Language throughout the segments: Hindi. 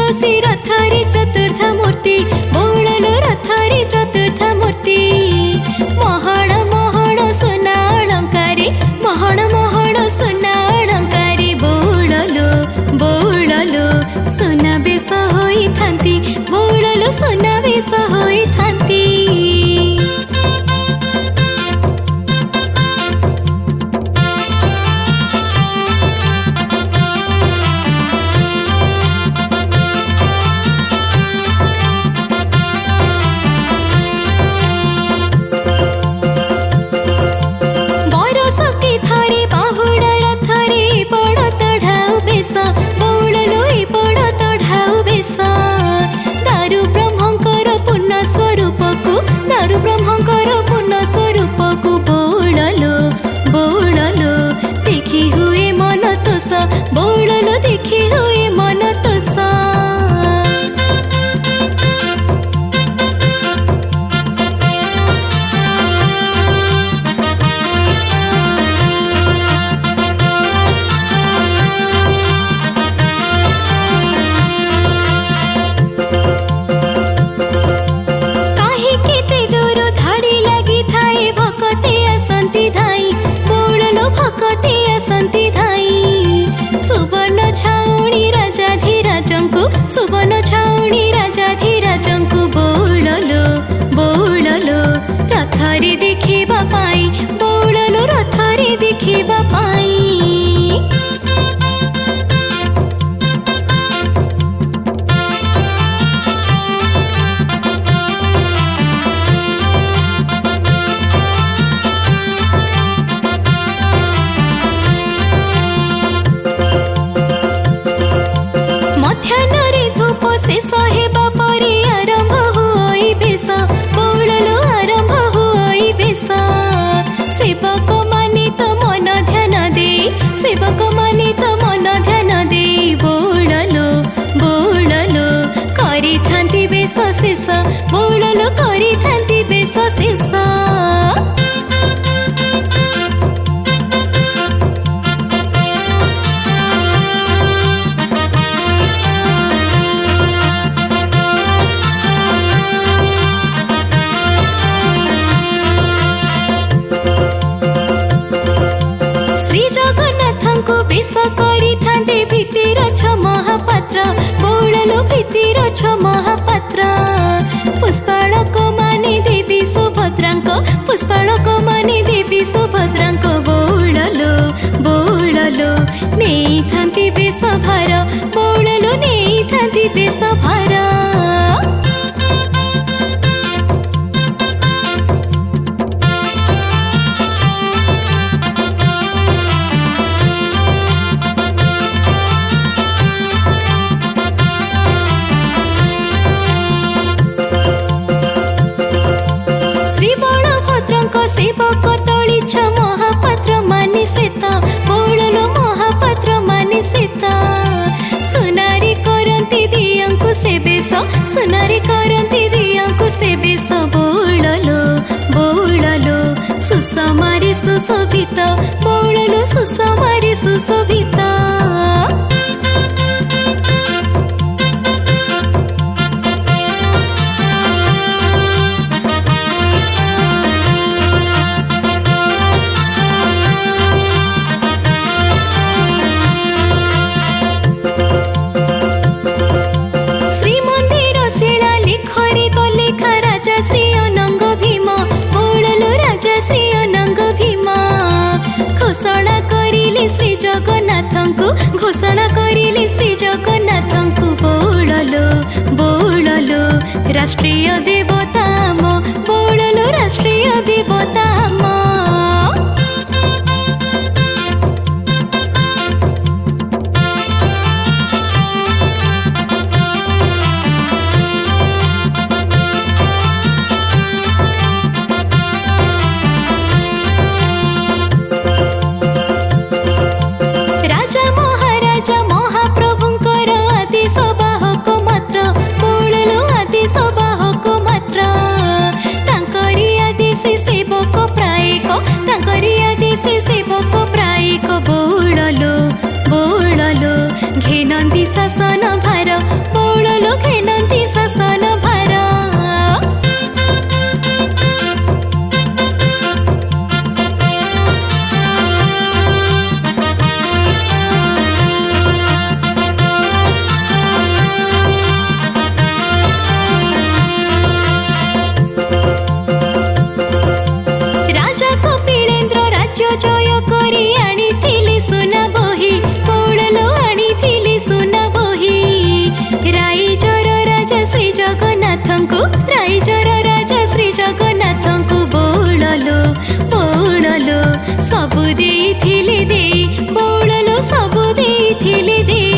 बसी रथरे चतुर्थ मूर्ति बौड़लो रथरे चतुर्थ मूर्ति महण महण सुना अलंकारी महण महण सुना अलंकारी बौड़लो सुना बेश होई थांती बौड़लो सुना बेश होई थांती। दारु ब्रह्मंकर पूर्ण स्वरूप को दारु ब्रह्मंकर पूर्ण स्वरूप को बौड़लो देखी हुए मन तोष बौड़लो देखी हुए मन तोष। सुवर्ण छाउणी राजाधिराजंकु बौड़लो रथरे देखिबा पाई बौड़लो रथरे देखिबा पाई। शेष हेबा परे आरंभ होई बेश बौड़लो आरंभ होई बेश सेवक माने तो मन ध्यान दे सेवक माने तो मन ध्यान दे बौड़लो करी थांती बेश शेष बौड़लो करी थांती बेश शेष। बेश करी थांते भितिर छ महापात्र बौड़लो भितिर छ महापात्र पुष्पालक माने देवी सुभद्रांक पुष्पालक माने देवी सुभद्रांक बौड़लो नहीं थांती बेश भार बौड़लो नहीं थांती बेश भार। सेवक तोली छ महापात्र माने सेता बौड़लो महापात्र माने सेता सुनारी करंती दियांकु से बेश सुनारी करंती दियांकु से बेश बौड़लो सुसमारी सुशोभित बौड़लो सुसमारी सुशोभित। घोषणा करिले श्री जगन्नाथंकु घोषणा करिले श्री जगन्नाथंकु बौड़लो राष्ट्रीय देवता मो बौड़लो राष्ट्रीय देवता मो। सेवक सबु देइथिले देई बौड़लो सबु देइथिले देई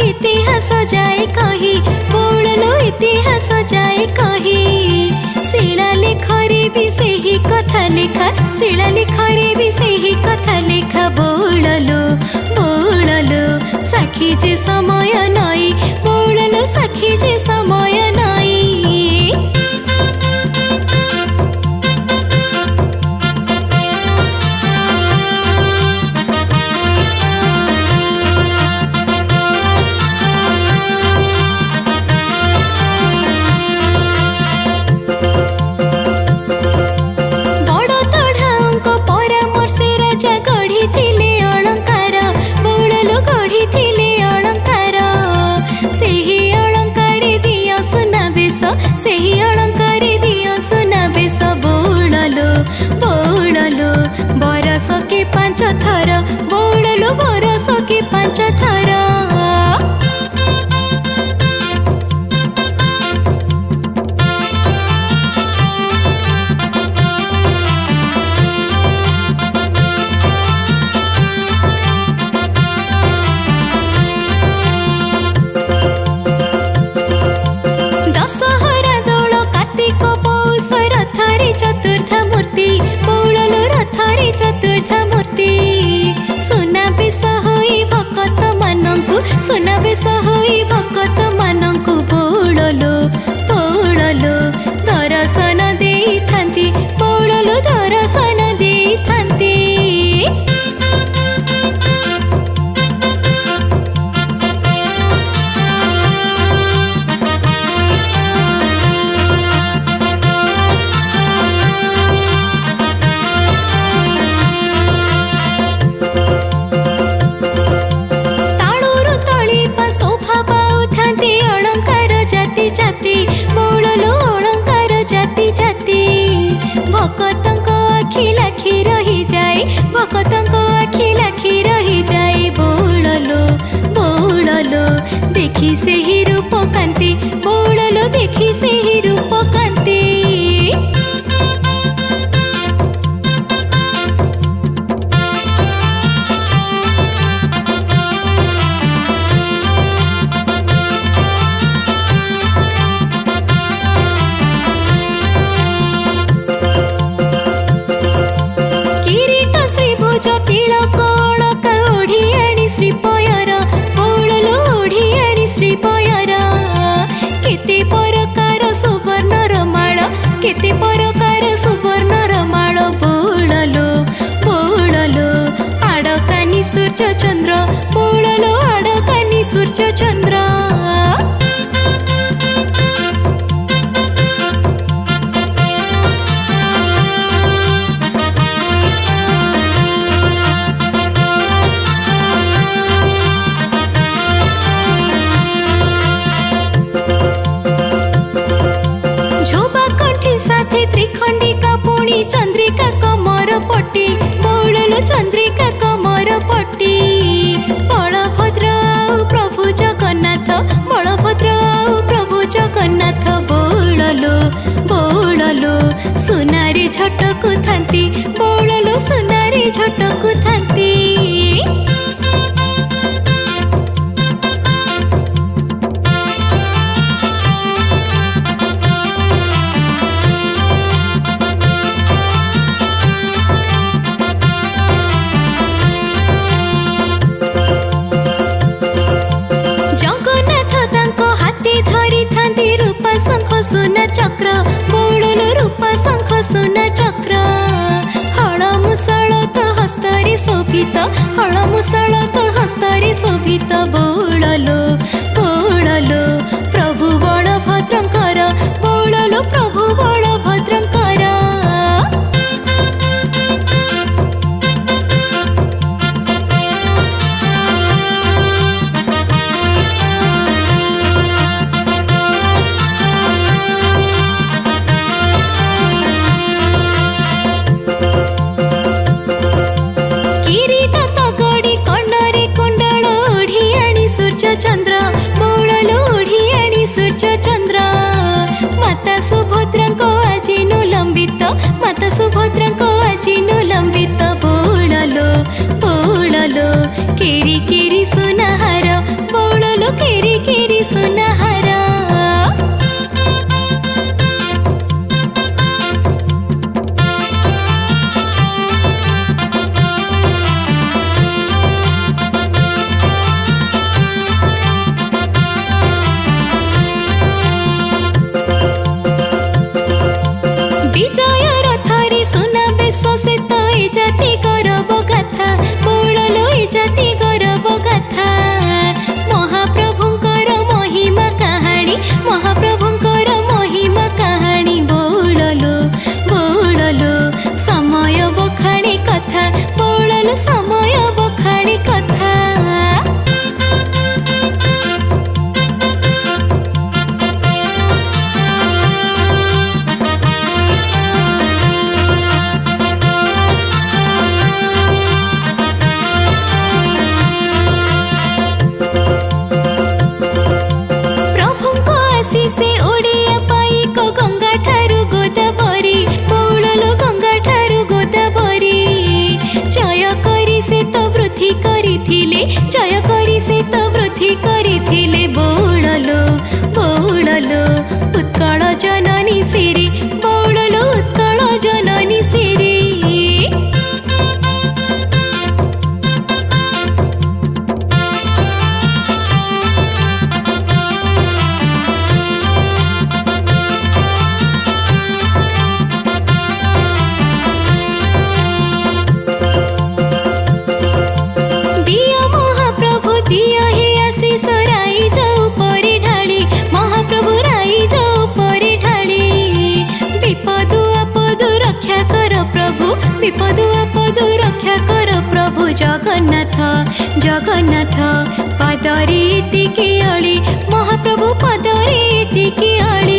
इतिहास जाए कही बौड़लो इतिहास जाए कही शिलालेखरे भी सेही कथा लेखा शिलालेखरे भी सेही कथा लेखा बौड़लो बौड़लो साखी जे समय नई बौड़लो साखी जे समय नई ସେହି ଅଳଙ୍କାରେ ଦିଅ ସୁନା ବେଶ ବୌଡ଼ଲୋ ବୌଡ଼ଲୋ ବରଷ କେ 5 ଥର ବୌଡ଼ଲୋ ବରଷ କେ 5 ଥର चतुर्थ मूर्ति बौड़लो रथरे चतुर्थ मूर्ति सुना बेश होई भक्त मानंकु सुना बेश होई भक्त मानंकु बौड़लो बौड़लो दर्शन देई थांती बौड़लो दर्शन देई थांती जाति बौड़लो अलंकार जाति जाति भक्तंक आखि लाखि रही जाए भक्तंक आखि लाखि रही जाए बौड़लो बौड़लो देखी सेही रूप कांति बौड़लो देखी सेही रूप कांति तिलक अलक ओढ़ियाणी श्रीपयर बौड़लो ओढ़ियाणी श्रीपयर केते प्रकार सुवर्णर माळ केते प्रकार सुवर्णर माळ बौड़लो बौड़लो आड़कानी सूर्य चंद्र बौड़लो आड़कानी सूर्य चंद्र त्रिखंडिका पुणी चंद्रिका कमर पट्टी बौड़लो चंद्रिका कमर पट्टी बलभद्र प्रभु जगन्नाथ बलभद्र प्रभु जगन्नाथ बौड़लो बौड़लो सुनारी झटकु थांती बौड़लो सुनारी झटकु थांती सुना चक्र बौड़लो रूपा शंख सुना चक्र हल मुसळ तो हस्तरे शोभित हल मुसळ तो हस्तरे शोभित बौड़लो बौड़लो प्रभु बलभद्रंकर बौड़लो प्रभु बलभद्रंकर सूर्य चंद्र माता सुभद्रा को आजी नु लंबित माता सुभद्रा को आजी नु लंबित बोललो बोललो केरी केरी सुनहार बोललो केरी केरी सुनहार जाति गौरव गाथा बोललो जाति गौरव गाथा महाप्रभुंकर महिमा कहानी महाप्रभुंकर महिमा कहानी बोललो बोललो समय बखाणी कथा बोललो समय बखाणी कथा जय करी से तो वृद्धि करिथिले बोललो बोललो उत्कल जननी सिरी बोललो उत्कल जननी सिरी विपद आपद रक्षा कर प्रभु जगन्नाथ जगन्नाथ पदरी एतिकी अली महाप्रभु पदरी एतिकी अली